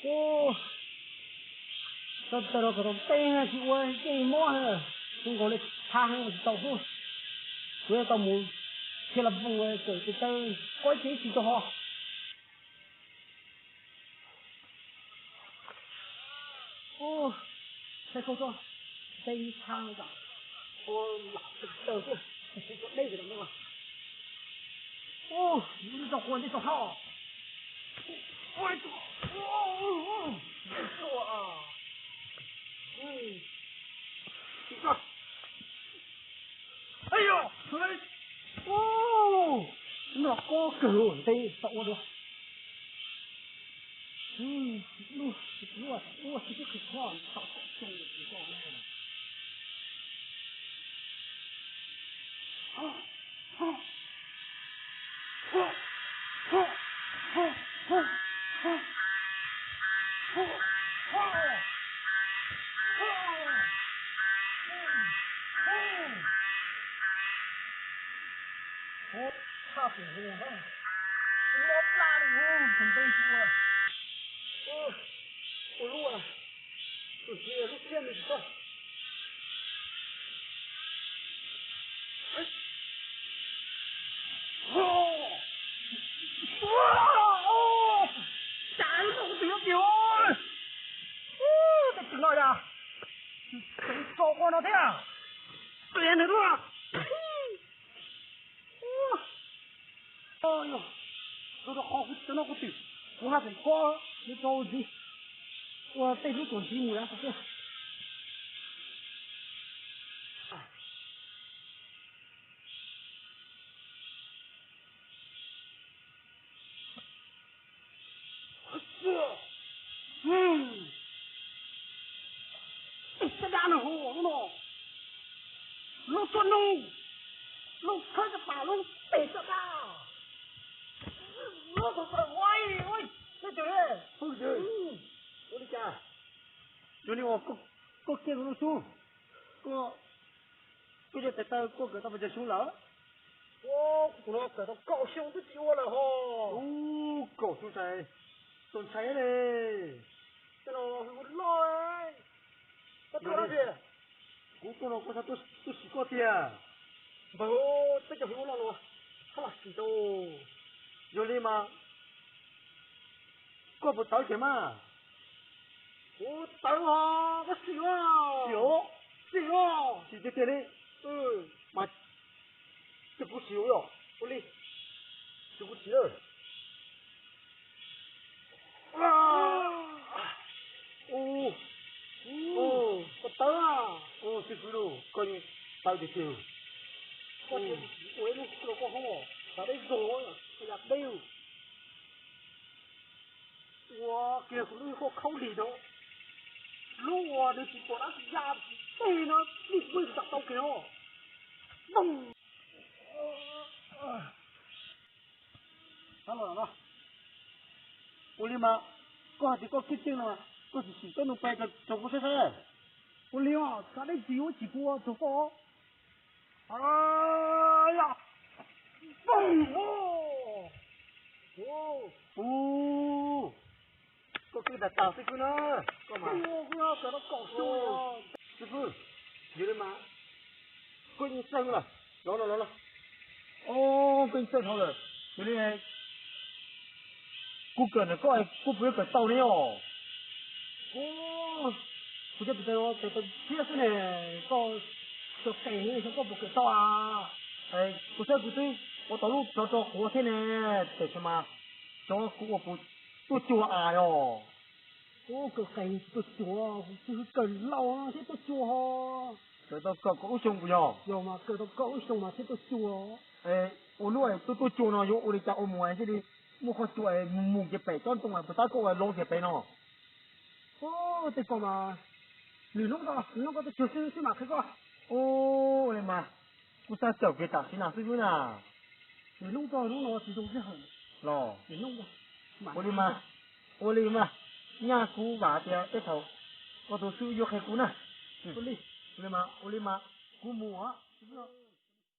哦，到了搿种灯啊，去我这摸哈，中国的他还是到处，不要到木，贴了布啊，走这灯，关键起就好。哦，太高壮，非常的，我老是抖动，累着了嘛。哦，你这火你这好，我这，哦，没错啊，你看，哎呦，哎，哦，那高狗得到我的，我是很漂亮，到中的地方了。啊啊啊啊啊啊啊！我差不多了，我哪里我准备说，我录了，就是录片的时候，哦，打一个我不要丢，这听到呀，真烧光了的呀，变得多。哎呦，这个好真的好丢，我还得光你着急，我带着手机我也不是。这俩人好喏，路做弄，路开着马路背着吧，我不是喂，对对，不对，我的家，有你我过见路书，过就得到过个到不就凶了，我搞到高兴不起我了哈，哦，高兴噻，种菜嘞，这喽我老哎。我多少钱？我多了，我才都10个的啊！不，这就我老了，好了许多。有理吗？过不到钱嘛？我到啊，我行啊！行，是这点嘞。妈，这不行哟，不理，这不行了。我到啊！这不喽，赶紧到就行。我那这个好，把那肉呀，哎呀没有。我给路好口里头，路啊，你是过那是鸭子，对呢，你不会找到给哦。咚！好了，我的妈，我还是搞决定了，我是许多能摆个做不出来。我俩咱得只有几个做好。哎呀，嘣我给他打这个呢，干嘛？我要给他搞笑呀！师傅，有人吗？给你生了，来了。哦，给你生好了，有人。我个人个我不要个道理哦。我就不知道这确实呢，到改年我不知道啊。不对，我到路找火车呢，这什么？找我不都叫啊哟。我个改都叫，就是跟老啊，这都叫哈。这都高雄不要？要嘛，这都高雄嘛，这都叫。我路都叫呢，有我的家我们这里。我好做木嘅白当中不大个老嘅白喏。这个嘛，你弄个的就是马这个。我的妈，不啥小给打是哪是用啊？你弄到这种是很。喏。你弄的。我的妈，伢姑娃的这头，我都是有害姑呢。我的妈，姑母啊，是不是？